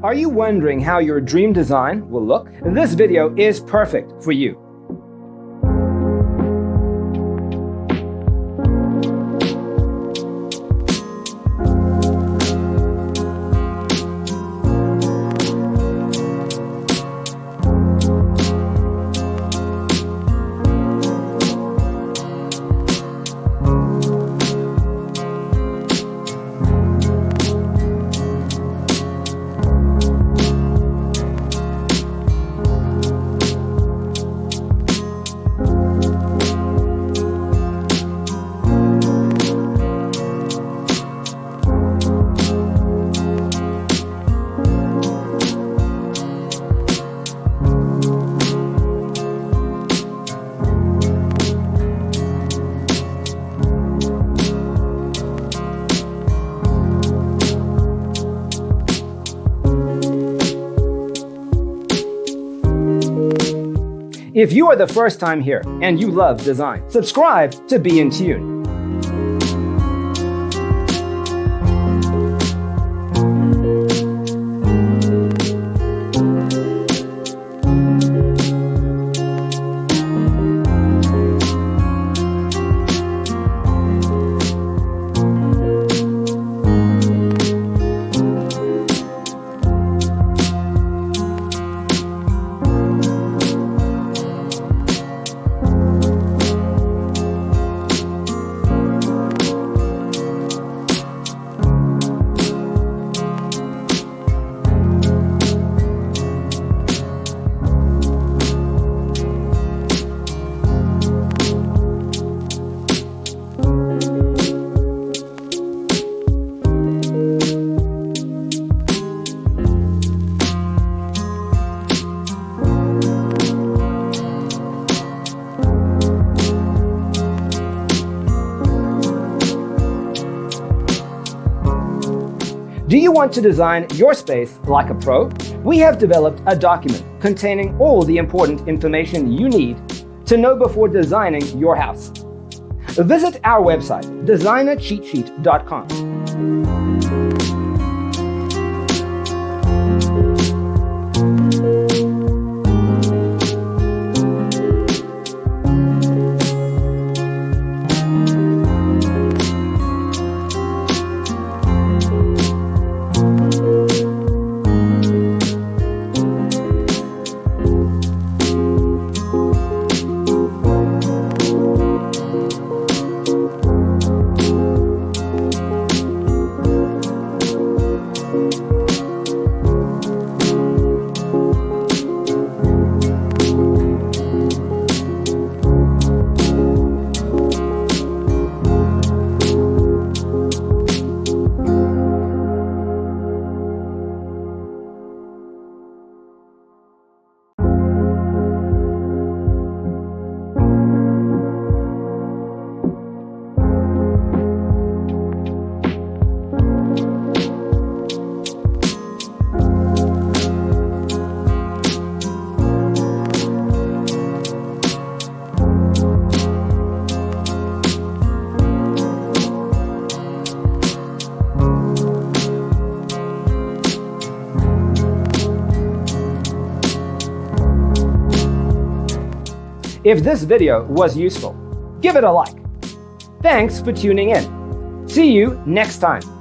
Are you wondering how your dream design will look? This video is perfect for you. If you are the first time here and you love design, subscribe to Be in Tune. Do you want to design your space like a pro? We have developed a document containing all the important information you need to know before designing your house. Visit our website, designercheatsheet.com. If this video was useful, give it a like. Thanks for tuning in. See you next time.